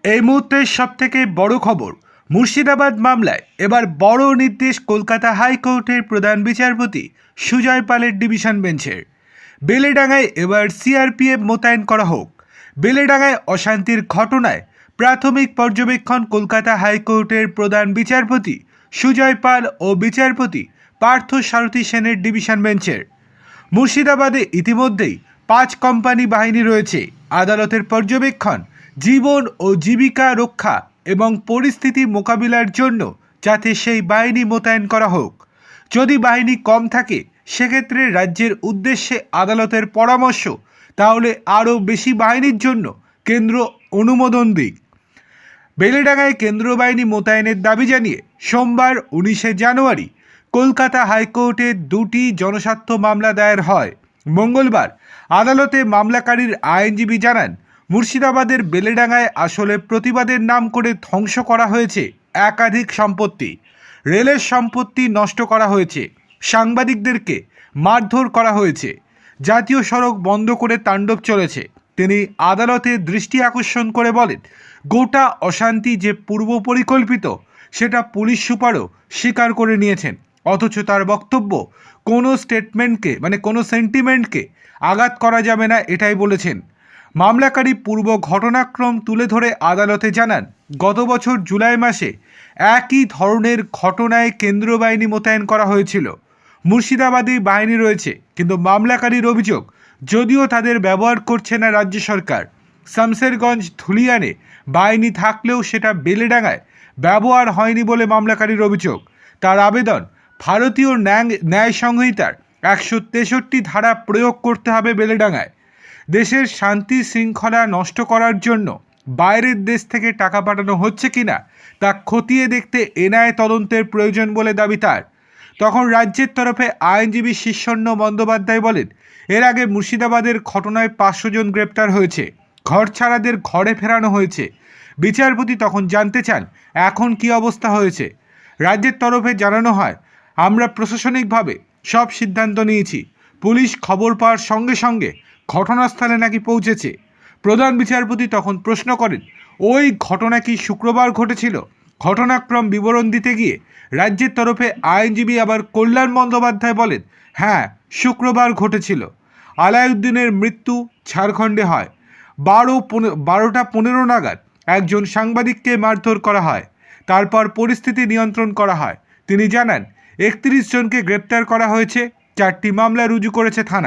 এই মুহূর্তের সবথেকে বড় খবর, মুর্শিদাবাদ মামলায় এবার বড় নির্দেশ কলকাতা হাইকোর্টের প্রধান বিচারপতি সুজয় পালের ডিভিশন বেঞ্চের। বেলেডাঙ্গায় এবার সিআরপিএফ মোতায়েন করা হোক। বেলেডাঙ্গায় অশান্তির ঘটনায় প্রাথমিক পর্যবেক্ষণ কলকাতা হাইকোর্টের প্রধান বিচারপতি সুজয় পাল ও বিচারপতি পার্থ সারথী সেনের ডিভিশন বেঞ্চের। মুর্শিদাবাদে ইতিমধ্যেই 5 কোম্পানি বাহিনী রয়েছে। আদালতের পর্যবেক্ষণ জীবন ও জীবিকা রক্ষা এবং পরিস্থিতি মোকাবিলার জন্য যাতে সেই বাহিনী মোতায়েন করা হোক। যদি বাহিনী কম থাকে সেক্ষেত্রে রাজ্যের উদ্দেশ্যে আদালতের পরামর্শ, তাহলে আরও বেশি বাহিনীর জন্য কেন্দ্র অনুমোদন দিক। বেলেডাঙ্গায় কেন্দ্রীয় বাহিনী মোতায়েনের দাবি জানিয়ে সোমবার 19শে জানুয়ারি কলকাতা হাইকোর্টে 2টি জনস্বার্থ মামলা দায়ের হয়। মঙ্গলবার আদালতে মামলাকারীর আইনজীবী জানান, মুর্শিদাবাদের বেলেডাঙ্গায় আসলে প্রতিবাদের নাম করে ধ্বংস করা হয়েছে একাধিক সম্পত্তি। রেলের সম্পত্তি নষ্ট করা হয়েছে, সাংবাদিকদেরকে মারধর করা হয়েছে, জাতীয় সড়ক বন্ধ করে তাণ্ডব চলেছে। তিনি আদালতে দৃষ্টি আকর্ষণ করে বলেন, গোটা অশান্তি যে পূর্ব পরিকল্পিত সেটা পুলিশ সুপারও স্বীকার করে নিয়েছেন। অথচ তার বক্তব্য কোনো স্টেটমেন্টকে কোনো সেন্টিমেন্টকে আঘাত করা যাবে না, এটাই বলেছেন। মামলাকারী পূর্ব ঘটনাক্রম তুলে ধরে আদালতে জানান, গত বছর জুলাই মাসে একই ধরনের ঘটনায় কেন্দ্রীয় বাহিনী মোতায়েন করা হয়েছিল। মুর্শিদাবাদে বাহিনী রয়েছে, কিন্তু মামলাকারীর অভিযোগ যদিও তাদের ব্যবহার করছে না রাজ্য সরকার। শামসেরগঞ্জ ধুলিয়ানে বাহিনী থাকলেও সেটা বেলেডাঙ্গায় ব্যবহার হয়নি বলে মামলাকারীর অভিযোগ। তার আবেদন, ভারতীয় ন্যায় সংহিতার 163 ধারা প্রয়োগ করতে হবে বেলেডাঙ্গায়। দেশের শান্তি শৃঙ্খলা নষ্ট করার জন্য বাইরের দেশ থেকে টাকা পাঠানো হচ্ছে কিনা তা খতিয়ে দেখতে এনআইএ তদন্তের প্রয়োজন বলে দাবি তার। তখন রাজ্যের তরফে আইনজীবী শীর্ষণ্য বন্দ্যোপাধ্যায় বলেন, এর আগে মুর্শিদাবাদের ঘটনায় 500 জন গ্রেপ্তার হয়েছে, ঘর ছাড়াদের ঘরে ফেরানো হয়েছে। বিচারপতি তখন জানতে চান এখন কি অবস্থা হয়েছে। রাজ্যের তরফে জানানো হয়, আমরা প্রশাসনিকভাবে সব সিদ্ধান্ত নিয়েছি। পুলিশ খবর পাওয়ার সঙ্গে সঙ্গে ঘটনাস্থলে নাকি পৌঁছেছে। প্রধান বিচারপতি তখন প্রশ্ন করেন, ওই ঘটনা কি শুক্রবার ঘটেছিল? ঘটনাক্রম বিবরণ দিতে গিয়ে রাজ্যের তরফে আইনজীবী আবার কল্যাণ বন্দ্যোপাধ্যায় বলেন, হ্যাঁ শুক্রবার ঘটেছিল। আলাউদ্দিনের মৃত্যু ঝাড়খণ্ডে হয়। 12টা 15 নাগাদ একজন সাংবাদিককে মারধর করা হয়, তারপর পরিস্থিতি নিয়ন্ত্রণ করা হয়। তিনি জানান, 31 জনকে গ্রেপ্তার করা হয়েছে, 4টি মামলা রুজু করেছে থানা।